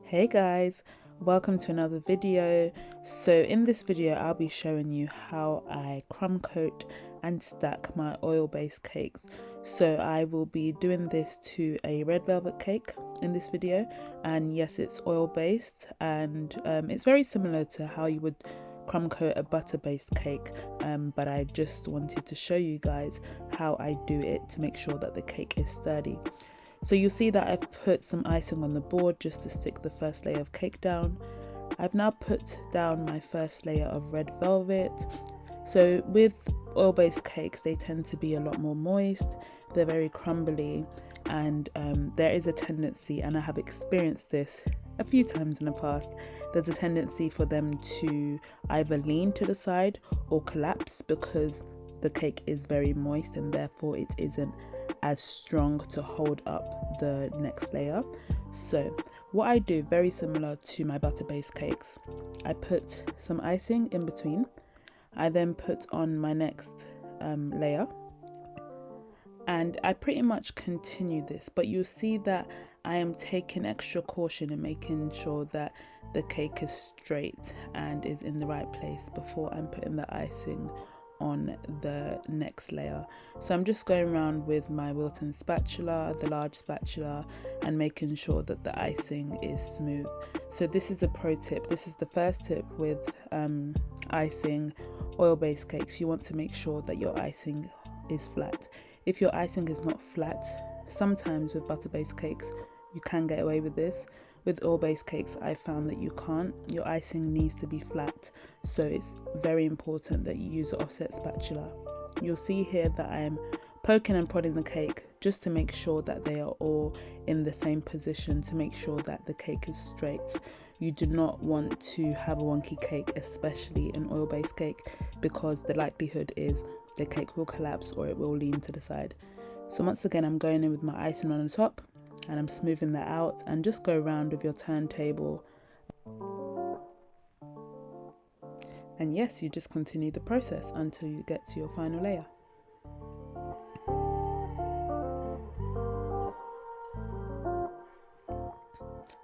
Hey guys, welcome to another video. So in this video I'll be showing you how I crumb coat and stack my oil-based cakes. So I will be doing this to a red velvet cake in this video, and yes, it's oil-based, and it's very similar to how you would crumb coat a butter-based cake, but I just wanted to show you guys how I do it to make sure that the cake is sturdy. So you'll see that I've put some icing on the board just to stick the first layer of cake down. I've now put down my first layer of red velvet. So with oil-based cakes, they tend to be a lot more moist, they're very crumbly, and there is a tendency, and I have experienced this a few times in the past, there's a tendency for them to either lean to the side or collapse because the cake is very moist and therefore it isn't as strong to hold up the next layer. So what I do, very similar to my butter-based cakes, I put some icing in between. I then put on my next layer, and I pretty much continue this, but you'll see that I am taking extra caution in making sure that the cake is straight and is in the right place before I'm putting the icing on the next layer. So I'm just going around with my Wilton spatula, the large spatula, and making sure that the icing is smooth. So this is a pro tip. This is the first tip with icing oil-based cakes. You want to make sure that your icing is flat. If your icing is not flat, sometimes with butter-based cakes you can get away with this. With oil-based cakes, I found that you can't. Your icing needs to be flat, so it's very important that you use an offset spatula. You'll see here that I'm poking and prodding the cake just to make sure that they are all in the same position, to make sure that the cake is straight. You do not want to have a wonky cake, especially an oil-based cake, because the likelihood is the cake will collapse or it will lean to the side. So once again, I'm going in with my icing on the top, and I'm smoothing that out, and just go around with your turntable. And yes, you just continue the process until you get to your final layer.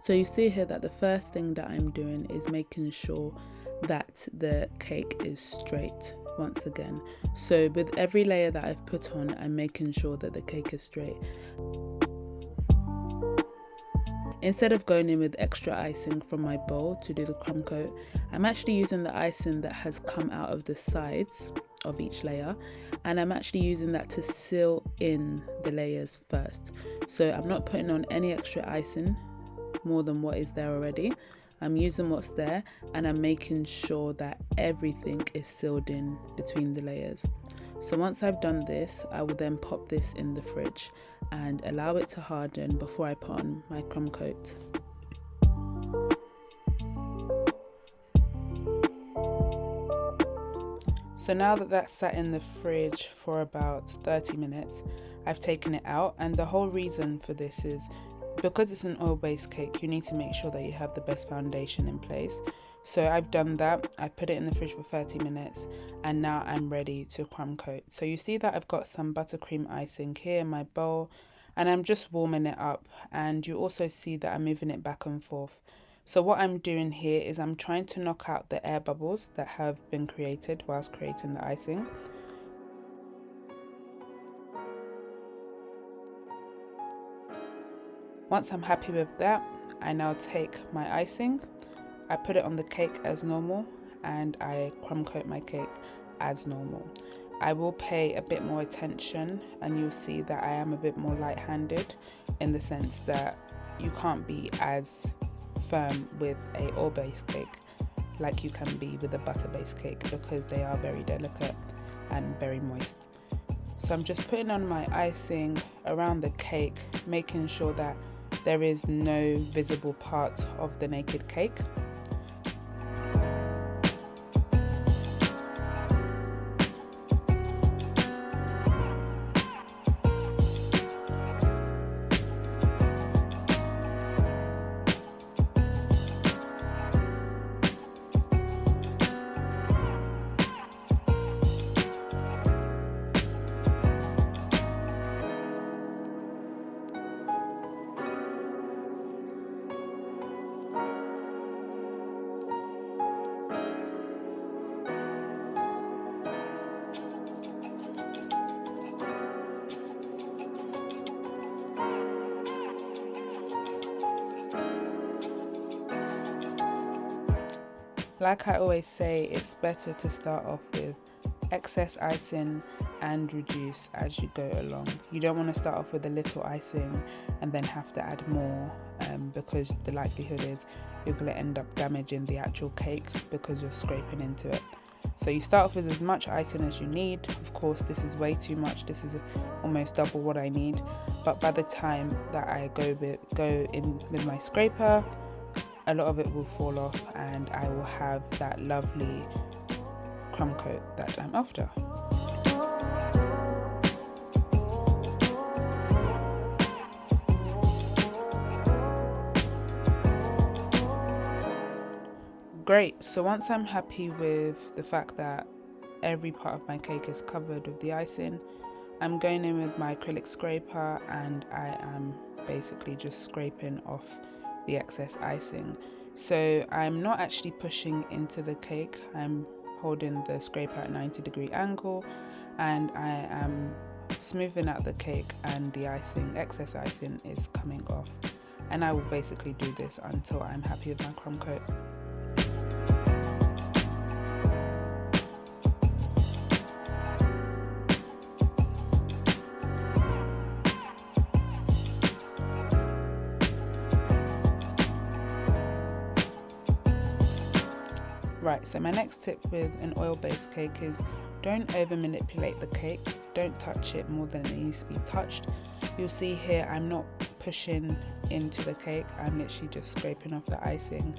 So you see here that the first thing that I'm doing is making sure that the cake is straight once again. So with every layer that I've put on, I'm making sure that the cake is straight. Instead of going in with extra icing from my bowl to do the crumb coat, I'm actually using the icing that has come out of the sides of each layer, and I'm actually using that to seal in the layers first. So I'm not putting on any extra icing more than what is there already. I'm using what's there, and I'm making sure that everything is sealed in between the layers. So once I've done this, I will then pop this in the fridge and allow it to harden before I put on my crumb coat. So now that that's sat in the fridge for about 30 minutes, I've taken it out, and the whole reason for this is because it's an oil-based cake, you need to make sure that you have the best foundation in place. So I've done that, I put it in the fridge for 30 minutes, and now I'm ready to crumb coat. So you see that I've got some buttercream icing here in my bowl, and I'm just warming it up, and you also see that I'm moving it back and forth. So what I'm doing here is I'm trying to knock out the air bubbles that have been created whilst creating the icing. Once I'm happy with that, I now take my icing, I put it on the cake as normal, and I crumb coat my cake as normal. I will pay a bit more attention, and you'll see that I am a bit more light-handed, in the sense that you can't be as firm with a oil-based cake like you can be with a butter-based cake, because they are very delicate and very moist. So I'm just putting on my icing around the cake, making sure that there is no visible part of the naked cake. Like I always say, it's better to start off with excess icing and reduce as you go along. You don't want to start off with a little icing and then have to add more, because the likelihood is you're going to end up damaging the actual cake because you're scraping into it. So you start off with as much icing as you need. Of course, this is way too much. This is almost double what I need. But by the time that I go in with my scraper, a lot of it will fall off and I will have that lovely crumb coat that I'm after. Great, so once I'm happy with the fact that every part of my cake is covered with the icing, I'm going in with my acrylic scraper and I am basically just scraping off the excess icing. So I'm not actually pushing into the cake, I'm holding the scraper at 90-degree angle and I am smoothing out the cake and the excess icing is coming off. And I will basically do this until I'm happy with my crumb coat. Right, so my next tip with an oil-based cake is don't over manipulate the cake, don't touch it more than it needs to be touched. You'll see here I'm not pushing into the cake, I'm literally just scraping off the icing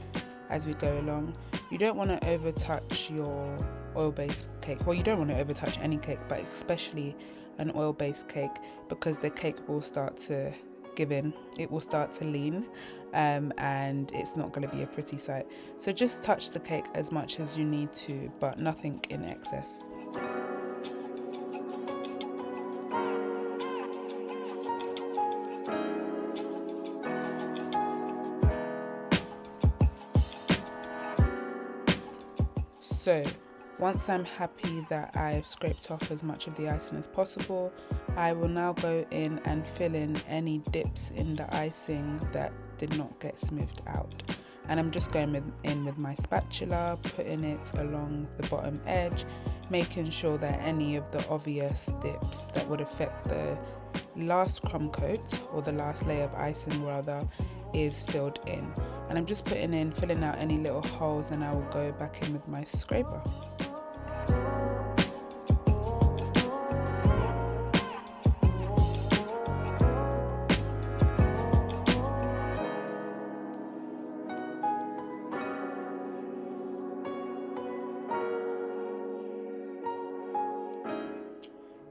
as we go along. You don't want to over touch your oil-based cake, well you don't want to over touch any cake, but especially an oil-based cake, because the cake will start to give in, it will start to lean, and it's not going to be a pretty sight. So just touch the cake as much as you need to, but nothing in excess. So once I'm happy that I've scraped off as much of the icing as possible, I will now go in and fill in any dips in the icing that did not get smoothed out. And I'm just going in with my spatula, putting it along the bottom edge, making sure that any of the obvious dips that would affect the last crumb coat, or the last layer of icing rather, is filled in. And I'm just filling out any little holes, and I will go back in with my scraper.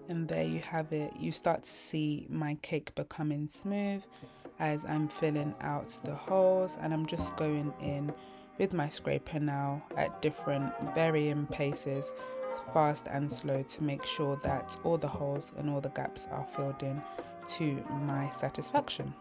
And there you have it. You start to see my cake becoming smooth as I'm filling out the holes, and I'm just going in with my scraper now at different varying paces, fast and slow, to make sure that all the holes and all the gaps are filled in to my satisfaction.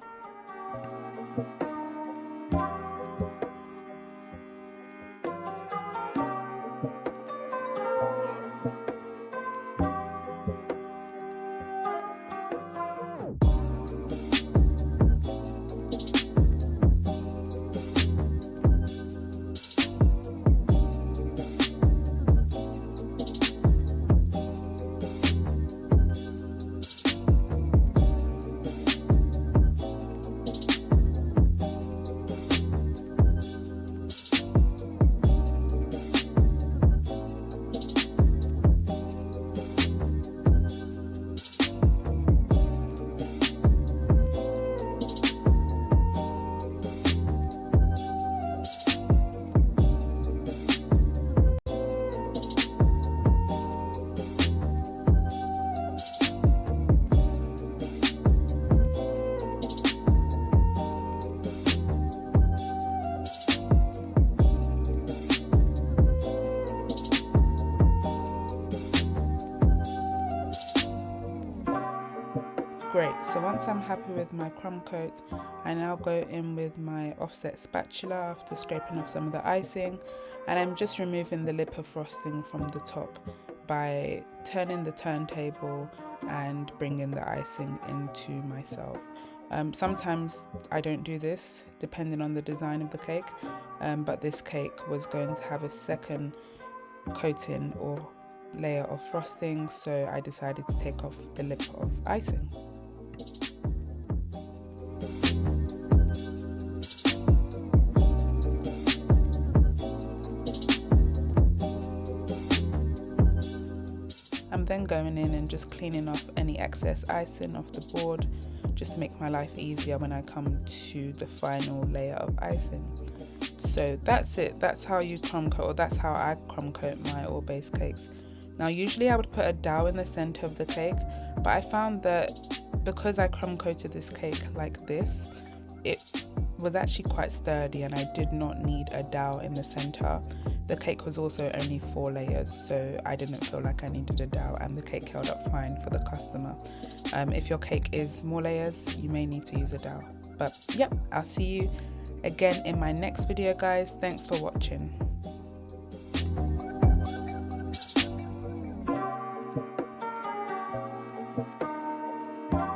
Great, so once I'm happy with my crumb coat, I now go in with my offset spatula after scraping off some of the icing, and I'm just removing the lip of frosting from the top by turning the turntable and bringing the icing into myself. Sometimes I don't do this depending on the design of the cake, but this cake was going to have a second coating or layer of frosting, so I decided to take off the lip of icing. I'm then going in and just cleaning off any excess icing off the board, just to make my life easier when I come to the final layer of icing. So that's it. That's how you crumb coat, or that's how I crumb coat my oil-based cakes. Now usually I would put a dowel in the center of the cake, but I found that because I crumb coated this cake like this, it was actually quite sturdy and I did not need a dowel in the center. The cake was also only 4 layers, so I didn't feel like I needed a dowel, and the cake held up fine for the customer. If your cake is more layers, you may need to use a dowel. But yep, I'll see you again in my next video, guys. Thanks for watching.